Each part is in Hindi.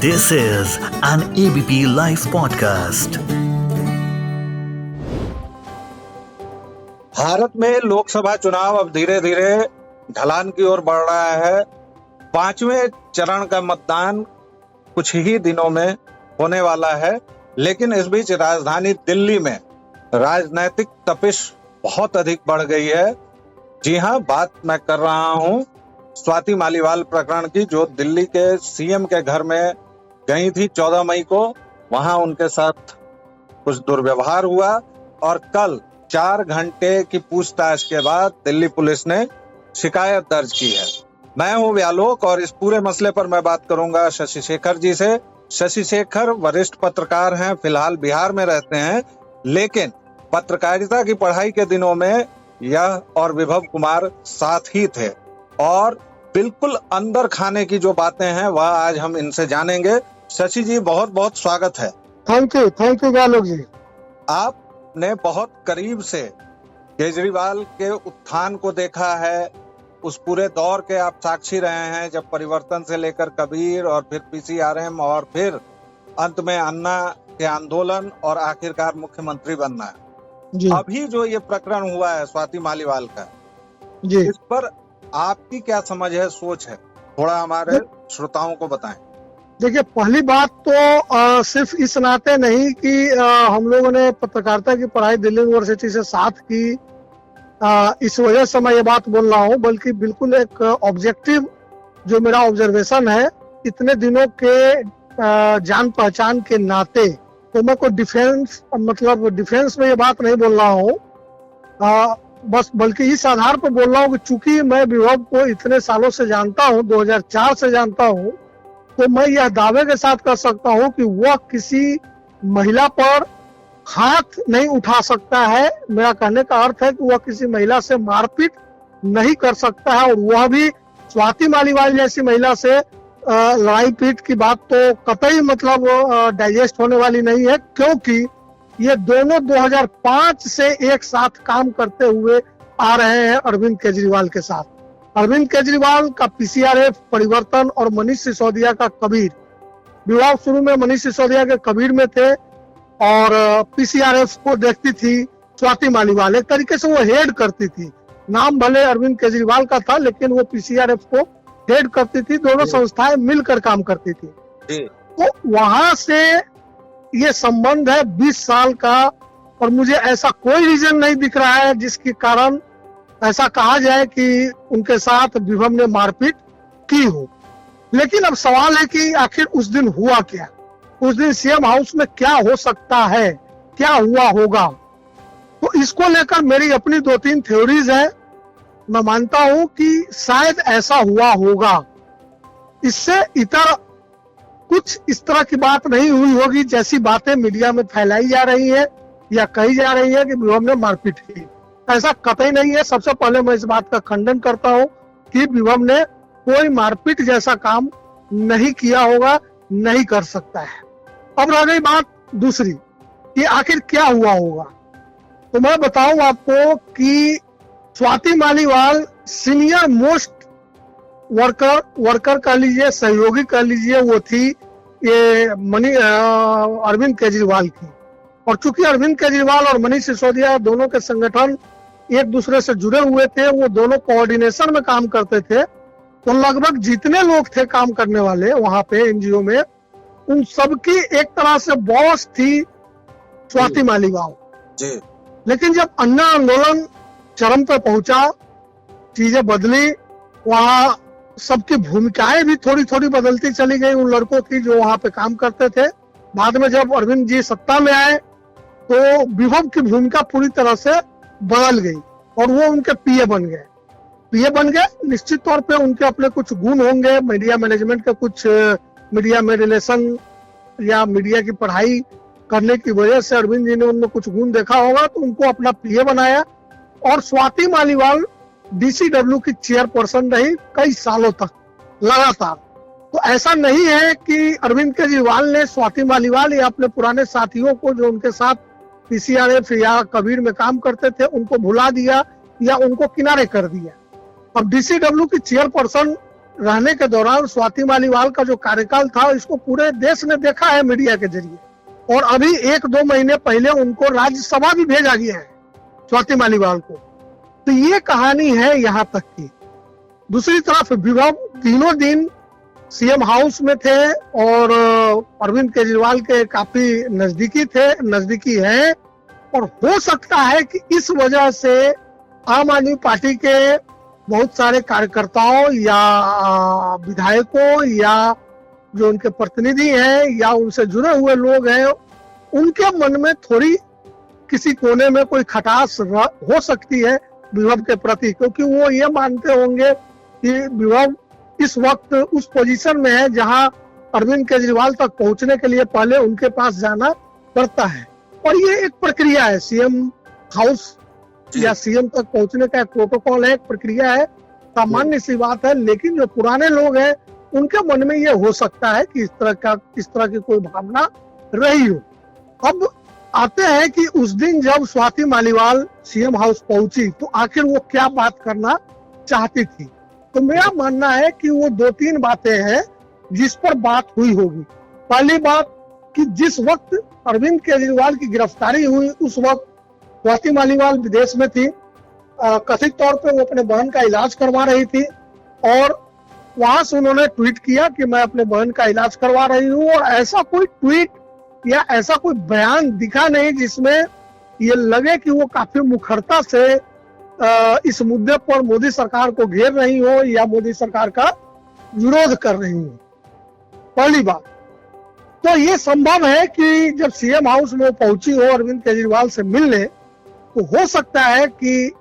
This is an ABP Life podcast. Bharat में लोकसभा चुनाव अब धीरे धीरे ढलान की ओर बढ़ रहा है। 5वें चरण का मतदान कुछ ही दिनों में होने वाला है, लेकिन इस बीच राजधानी दिल्ली में राजनीतिक तपिश बहुत अधिक बढ़ गई है। जी हाँ, बात मैं कर रहा हूँ स्वाति मालीवाल प्रकरण की, जो दिल्ली के सीएम के घर में गई थी 14 मई को। वहां उनके साथ कुछ दुर्व्यवहार हुआ और कल 4 घंटे की पूछताछ के बाद दिल्ली पुलिस ने शिकायत दर्ज की है। मैं हूं व्यालोक और इस पूरे मसले पर मैं बात करूंगा शशि शेखर जी से। शशि शेखर वरिष्ठ पत्रकार हैं, फिलहाल बिहार में रहते हैं, लेकिन पत्रकारिता की पढ़ाई के दिनों में यह और विभव कुमार साथ ही थे और बिल्कुल अंदर खाने की जो बातें हैं वह आज हम इनसे जानेंगे। शशि जी, बहुत बहुत स्वागत है। थैंक यू व्यालोक जी। आपने बहुत करीब से केजरीवाल के उत्थान को देखा है, उस पूरे दौर के आप साक्षी रहे हैं, जब परिवर्तन से लेकर कबीर और फिर पीसीआरएम और फिर अंत में अन्ना के आंदोलन और आखिरकार मुख्यमंत्री बनना जी। अभी जो ये प्रकरण हुआ है स्वाति मालीवाल का जी, इस पर आपकी क्या समझ है, सोच है, थोड़ा हमारे श्रोताओं को बताएं। देखिए, पहली बात तो सिर्फ इस नाते नहीं कि हम लोगों ने पत्रकारिता की पढ़ाई दिल्ली यूनिवर्सिटी से साथ की, इस वजह से मैं ये बात बोल रहा हूँ, बल्कि बिल्कुल एक ऑब्जेक्टिव जो मेरा ऑब्जर्वेशन है इतने दिनों के जान पहचान के नाते, तो मैं कोई डिफेंस में ये बात नहीं बोल रहा हूँ, बस बल्कि इस आधार पर बोल रहा हूँ कि चूंकि मैं विभव को इतने सालों से जानता हूँ, 2004 से जानता हूँ, तो मैं यह दावे के साथ कर सकता हूँ कि वह किसी महिला पर हाथ नहीं उठा सकता है। मेरा कहने का अर्थ है कि वह किसी महिला से मारपीट नहीं कर सकता है, और वह भी स्वाति मालीवाल जैसी महिला से लड़ाई पीट की बात तो कतई डाइजेस्ट होने वाली नहीं है, क्योंकि ये दोनों 2005 से एक साथ काम करते हुए आ रहे हैं अरविंद केजरीवाल के साथ। अरविंद केजरीवाल का पीसीआरएफ परिवर्तन और मनीष सिसोदिया का कबीर, विवाह शुरू में मनीष सिसोदिया के कबीर में थे और पीसीआरएफ को देखती थी स्वाति मालीवाल, एक तरीके से वो हेड करती थी। नाम भले अरविंद केजरीवाल का था, लेकिन वो पीसीआरएफ को हेड करती थी, दोनों संस्थाएं मिलकर काम करती थी। तो वहां से ये संबंध है 20 साल का, और मुझे ऐसा कोई रीजन नहीं दिख रहा है जिसके कारण ऐसा कहा जाए कि उनके साथ विभव ने मारपीट की हो। लेकिन अब सवाल है कि आखिर उस दिन हुआ क्या, उस दिन सीएम हाउस में क्या हो सकता है, क्या हुआ होगा। तो इसको लेकर मेरी अपनी 2-3 थ्योरीज है। मैं मानता हूं कि शायद ऐसा हुआ होगा, इससे इतर कुछ इस तरह की बात नहीं हुई होगी जैसी बातें मीडिया में फैलाई जा रही है या कही जा रही है कि विभव ने मारपीट की। ऐसा कतई नहीं है। सबसे पहले मैं इस बात का खंडन करता हूं कि विभव ने कोई मारपीट जैसा काम नहीं किया होगा, नहीं कर सकता है। अब रह गई बात दूसरी कि आखिर क्या हुआ होगा, तो मैं बताऊं आपको कि Swati Maliwal senior most worker कह लीजिए, सहयोगी कह लीजिए, वो थी ये अरविंद केजरीवाल की। और चूंकि अरविंद केजरीवाल और मनीष सिसोदिया दोनों के संगठन एक दूसरे से जुड़े हुए थे, वो दोनों कोऑर्डिनेशन में काम करते थे, तो लगभग जितने लोग थे काम करने वाले वहां पे एनजीओ में, उन सबकी एक तरह से बॉस थी स्वाति मालीवाल। लेकिन जब अन्ना आंदोलन चरम पे पहुंचा, चीजें बदली, वहां सबकी भूमिकाएं भी थोड़ी थोड़ी बदलती चली गई उन लड़कों की जो वहां पे काम करते थे। बाद में जब अरविंद जी सत्ता में आए तो विभव की भूमिका पूरी तरह से बदल गई और वो उनके पीए बन गए। निश्चित तौर पे उनके अपने कुछ गुण होंगे, मीडिया मैनेजमेंट के कुछ, मीडिया में रिलेशन या मीडिया की पढ़ाई करने की वजह से अरविंद जी ने उनमें कुछ गुण देखा होगा, तो उनको अपना पीए बनाया। और स्वाति मालीवाल डीसीडब्ल्यू की चेयरपर्सन रही कई सालों तक लगातार। तो ऐसा नहीं है कि अरविंद केजरीवाल ने स्वाति मालीवाल या अपने पुराने साथियों को जो उनके साथ पीसीआरएफ या कबीर में काम करते थे उनको भुला दिया या उनको किनारे कर दिया। अब डीसीडब्ल्यू की चेयरपर्सन रहने के दौरान स्वाति मालीवाल का जो कार्यकाल था, इसको पूरे देश ने देखा है मीडिया के जरिए, और अभी 1-2 महीने पहले उनको राज्यसभा भी भेजा गया है स्वाति मालीवाल को। तो ये कहानी है यहाँ तक की। दूसरी तरफ विभव तीनों दिन सीएम हाउस में थे और अरविंद केजरीवाल के काफी नजदीकी हैं, और हो सकता है कि इस वजह से आम आदमी पार्टी के बहुत सारे कार्यकर्ताओं या विधायकों या जो उनके प्रतिनिधि हैं या उनसे जुड़े हुए लोग हैं, उनके मन में थोड़ी किसी कोने में कोई खटास हो सकती है विभव के प्रति, क्योंकि वो ये मानते होंगे कि विभव इस वक्त उस पोजीशन में है जहां अरविंद केजरीवाल तक पहुंचने के लिए पहले उनके पास जाना पड़ता है। और ये एक प्रक्रिया है, सीएम हाउस या सीएम तक पहुंचने का एक प्रोटोकॉल है, एक प्रक्रिया है, सामान्य सी बात है। लेकिन जो पुराने लोग हैं उनके मन में ये हो सकता है कि इस तरह की कोई भावना रही हो। अब आते हैं कि उस दिन जब स्वाति मालीवाल सीएम हाउस पहुंची तो आखिर वो क्या बात करना चाहती थी। तो मेरा मानना है कि वो 2-3 बातें हैं जिस पर बात हुई होगी। पहली बात कि जिस वक्त अरविंद केजरीवाल की गिरफ्तारी हुई उस वक्त स्वाति मालीवाल विदेश में थी। कथित तौर पे वो अपने बहन का इलाज करवा रही थी और वहां से उन्होंने ट्वीट किया कि मैं अपने बहन का इलाज करवा रही हूँ, और ऐसा कोई ट्वीट या ऐसा कोई बयान दिखा नहीं जिसमें ये लगे कि वो काफी मुखरता से इस मुद्दे पर मोदी सरकार को घेर रही हो या मोदी सरकार का विरोध कर रही हो। पहली बात तो ये संभव है कि जब सीएम हाउस में पहुंची हो अरविंद केजरीवाल से मिलने, तो हो सकता है कि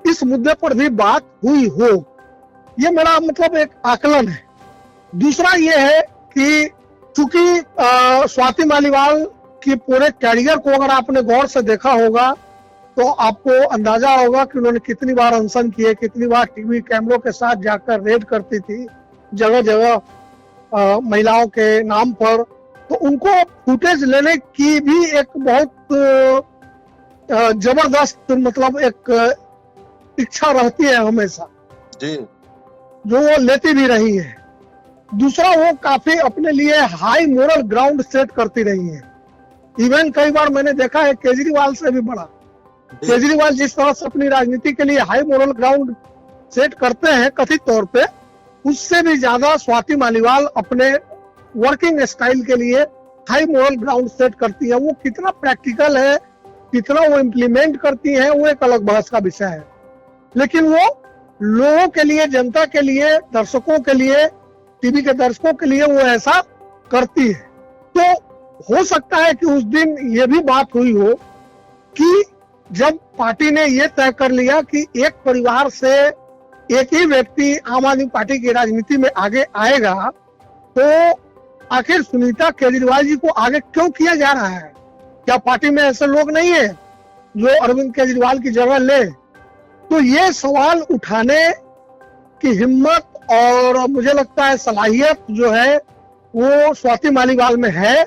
इस मुद्दे पर भी बात हुई हो। ये मेरा मतलब एक आकलन है। दूसरा ये है कि चूंकि स्वाति मालीवाल की पूरे कैरियर को अगर आपने गौर से देखा होगा तो आपको अंदाजा होगा कि उन्होंने कितनी बार अनशन किए, कितनी बार टीवी कैमरों के साथ जाकर रेड करती थी जगह जगह महिलाओं के नाम पर। तो उनको फुटेज लेने की भी एक बहुत जबरदस्त मतलब एक इच्छा रहती है हमेशा जी, जो वो लेती भी रही है। दूसरा वो काफी अपने लिए हाई मोरल ग्राउंड सेट करती रही है। इवन कई बार मैंने देखा है केजरीवाल से भी बड़ा, केजरीवाल जिस तरह से अपनी राजनीति के लिए हाई मोरल ग्राउंड सेट करते हैं कथित तौर पे, उससे भी ज्यादा स्वाति मालीवाल अपने वर्किंग स्टाइल के लिए हाई मोरल ग्राउंड सेट करती है। वो कितना प्रैक्टिकल है, कितना वो इम्प्लीमेंट करती है, वो एक अलग बहस का विषय है। लेकिन वो लोगों के लिए, जनता के लिए, दर्शकों के लिए, टीवी के दर्शकों के लिए वो ऐसा करती है। तो हो सकता है कि उस दिन ये भी बात हुई हो कि जब पार्टी ने ये तय कर लिया कि एक परिवार से एक ही व्यक्ति आम आदमी पार्टी की राजनीति में आगे आएगा, तो आखिर सुनीता केजरीवाल जी को आगे क्यों किया जा रहा है? क्या पार्टी में ऐसे लोग नहीं है जो अरविंद केजरीवाल की जगह ले? तो ये सवाल उठाने की हिम्मत और मुझे लगता है सलाहियत जो है वो स्वाति मालीवाल में है,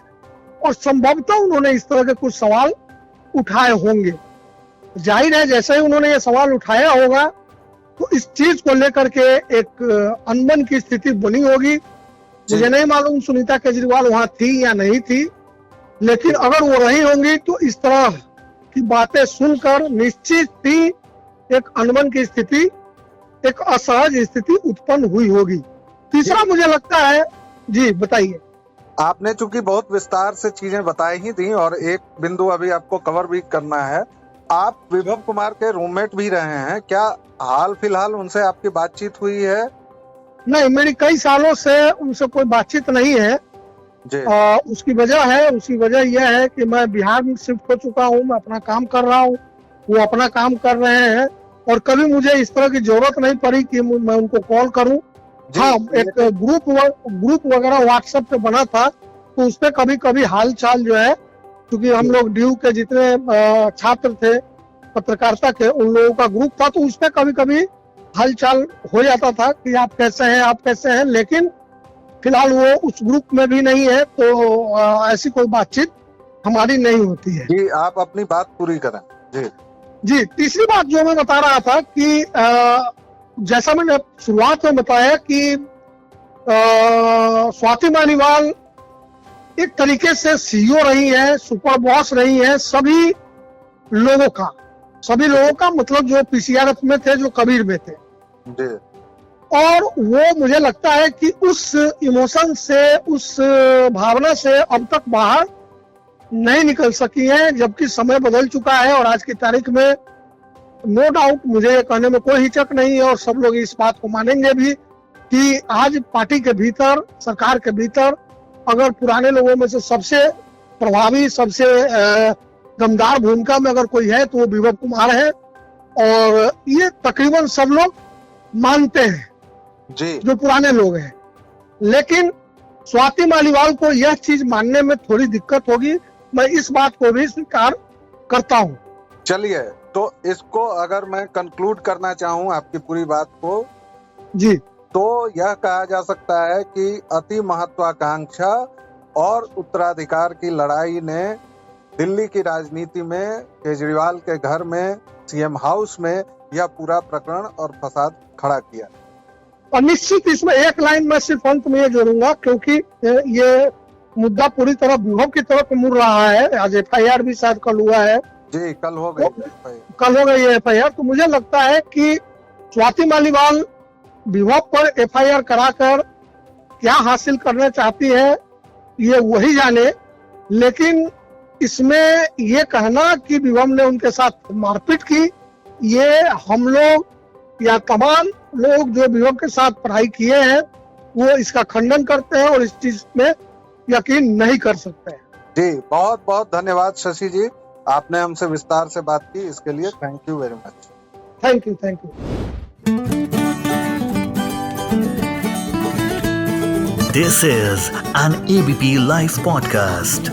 और संभवतः उन्होंने इस तरह के कुछ सवाल उठाए होंगे। जाहिर है जैसे ही उन्होंने ये सवाल उठाया होगा तो इस चीज को लेकर के एक अनबन की स्थिति बनी होगी। मुझे नहीं मालूम सुनीता केजरीवाल वहां थी या नहीं थी, लेकिन अगर वो रही होंगी तो इस तरह की बातें सुनकर निश्चित ही एक अनबन की स्थिति, एक असहज स्थिति उत्पन्न हुई होगी। तीसरा मुझे लगता है, जी बताइए। आपने चूंकि बहुत विस्तार से चीजें बताई ही थी और एक बिंदु अभी आपको कवर भी करना है। आप विभव कुमार के रूममेट भी रहे हैं, क्या हाल फिलहाल उनसे आपकी बातचीत हुई है? नहीं, मेरी कई सालों से उनसे कोई बातचीत नहीं है। उसकी वजह यह है कि मैं बिहार में शिफ्ट हो चुका हूँ, मैं अपना काम कर रहा हूँ, वो अपना काम कर रहे हैं, और कभी मुझे इस तरह की जरूरत नहीं पड़ी कि मैं उनको कॉल करूं। हाँ, एक ग्रुप वगैरह व्हाट्सएप पे बना था, तो उसपे कभी कभी हाल चाल जो है, क्योंकि हम लोग ड्यू के जितने छात्र थे पत्रकारिता के, उन लोगों का ग्रुप था, तो उसपे कभी कभी हाल चाल हो जाता था कि आप कैसे हैं। लेकिन फिलहाल वो उस ग्रुप में भी नहीं है, तो ऐसी कोई बातचीत हमारी नहीं होती है। जी, आप अपनी बात पूरी करें। जी, तीसरी बात जो मैं बता रहा था कि जैसा मैंने शुरुआत में बताया कि स्वाति मालीवाल एक तरीके से सीईओ रही है, सुपर बॉस रही है सभी लोगों का मतलब जो पीसीआरएफ में थे, जो कबीर में थे जी। और वो मुझे लगता है कि उस इमोशन से, उस भावना से अब तक बाहर नहीं निकल सकी हैं, जबकि समय बदल चुका है और आज की तारीख में नो डाउट मुझे कहने में कोई हिचक नहीं है और सब लोग इस बात को मानेंगे भी कि आज पार्टी के भीतर, सरकार के भीतर अगर पुराने लोगों में से सबसे प्रभावी, सबसे दमदार भूमिका में अगर कोई है तो वो विभव कुमार है और ये तकरीबन सब लोग मानते हैं जी। जो पुराने लोग हैं। लेकिन स्वाति मालीवाल को यह चीज मानने में थोड़ी दिक्कत होगी, मैं इस बात को भी स्वीकार करता हूं। चलिए, तो इसको अगर मैं कंक्लूड करना चाहूं आपकी पूरी बात को जी, तो यह कहा जा सकता है कि अति महत्वाकांक्षा और उत्तराधिकार की लड़ाई ने दिल्ली की राजनीति में, केजरीवाल के घर में, सीएम हाउस में यह पूरा प्रकरण और फसाद खड़ा किया। और निश्चित इसमें एक लाइन मैं सिर्फ अंत में ये जोड़ूंगा, क्योंकि ये मुद्दा पूरी तरह विभव की तरफ मुड़ रहा है। आज एफआईआर भी शायद कल हुआ है जी, कल हो गई एफआईआर। तो मुझे लगता है कि स्वाति मालीवाल विभव पर एफआईआर कराकर क्या हासिल करना चाहती है ये वही जाने, लेकिन इसमें ये कहना कि विभव ने उनके साथ मारपीट की, ये हम लोग या तमाम लोग जो विभव के साथ पढ़ाई किए हैं वो इसका खंडन करते हैं और इस चीज में यकीन नहीं कर सकते हैं। जी, बहुत बहुत धन्यवाद शशि जी, आपने हमसे विस्तार से बात की, इसके लिए thank you very much. Thank you. This is an ABP Life podcast.